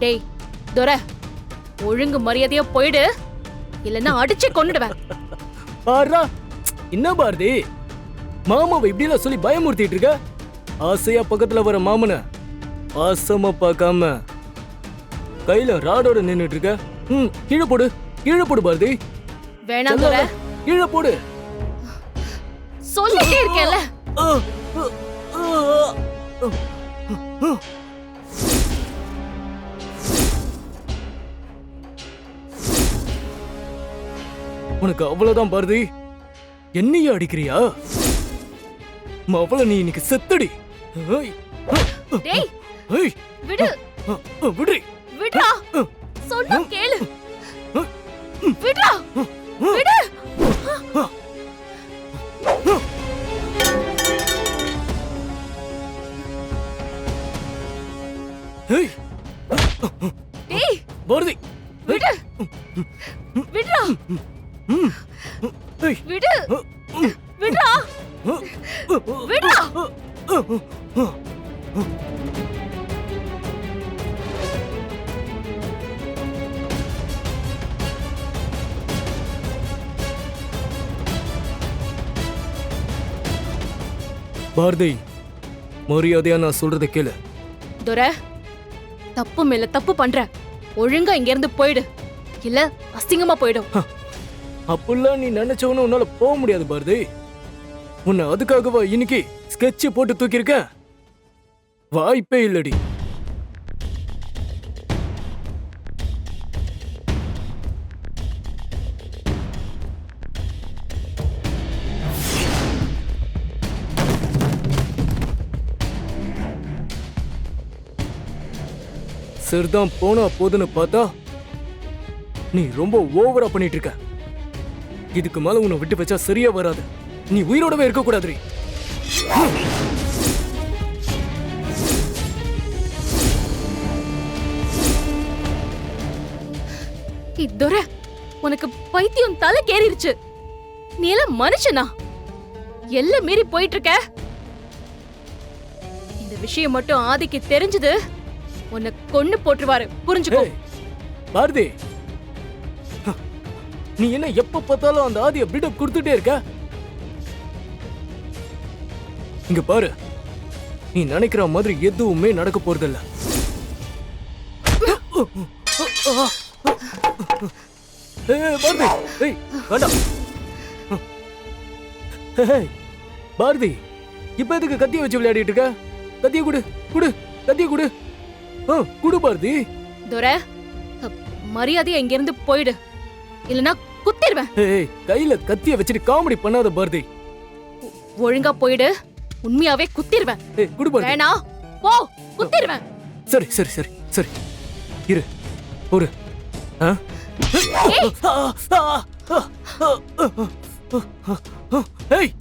டேய் துரை, ஒழுங்கு மரியாதையா போயிடு, இல்லன்னா அடிச்சு கொன்னுடுவேன். பாரா, என்ன பாரதி மாமாவை இப்படிலாம் சொல்லி பயமுறுத்திட்டு இருக்க? ஆசையா பக்கத்துல வர மாமன ஆசமா பார்க்காம கையில ராடோட நின்னுட்டு இருக்க. கீழே போடு, கீழே போடு பாரதி. வேணாம் துரை, கீழே போடு. சொல்லிட்டே இருக்கேன்ல. உனக்கு அவ்வளவுதான் பாரதி. என்னைய அடிக்கிறியா? அவள நீ இன்னைக்கு செத்தடி. டேய் ஏய், விடு. விடுறி. விடுடா, சொன்னா கேளு. விடுடா, விடு. ஏய், டேய் பாரதி விடு. விடுடா, ஏய், விடு. விடுடா, விடுடா. பாரதி, மரியாதையா நான் சொல்றதை கேளு. துரை, தப்பு மேல தப்பு பண்ற. ஒழுங்கா இங்க இருந்து போயிடு, இல்ல அசிங்கமா போயிடும். அப்பெல்லாம் நீ நினைச்சவன உன்னால போக முடியாது பாரதி. உன்னை அதுக்காகவா இன்னைக்கு ஸ்கெட்ச் போட்டு தூக்கியிருக்க? வாய்ப்பே இல்லடி. சரிதான், போனா போதுன்னு பார்த்தா நீ ரொம்ப ஓவரா பண்ணிட்டு இருக்க. இதுக்கு மேல உன்னை விட்டு வச்சா சரியா வராது. நீ உயிரோடவே இருக்க கூடாது. துரை, உனக்கு பைத்தியம் தலை கேறிருச்சு. நீ எல்லாம் மனுஷனா? எல்லாம் மீறி போயிட்டு இருக்க. இந்த விஷயம் மட்டும் ஆதிக்கு தெரிஞ்சது உன்னை கொன்னு போட்டுருவாரு, புரிஞ்சுக்கோ. பாரதி, நீ என்ன எப்ப பார்த்தாலும் அந்த ஆதிய பில்டப் கொடுத்துட்டே இருக்க? இங்க பாரு, நீ நினைக்கிற மாதிரி எதுவுமே நடக்க போறதில்ல. பாரதி, வேண்டாம். பாரதி, இப்ப எதுக்கு கத்திய வச்சு விளையாடிட்டு இருக்க? கத்திய குடு, குடு, கத்திய குடு. குடு பாரதி. துரை, மரியாதையா இங்க இருந்து போயிடு, இல்லனா குத்திடுவேன். கையில கத்திய வச்சுட்டு காமெடி பண்ணாத பாரதி. ஒழுங்கா போயிடு, உண்மையாவே குத்திடுவேன். குடு பாரதி. வேணா, போ, குத்திடுவேன். சரி சரி சரி சரி, இரு ஒரு. ஏய்,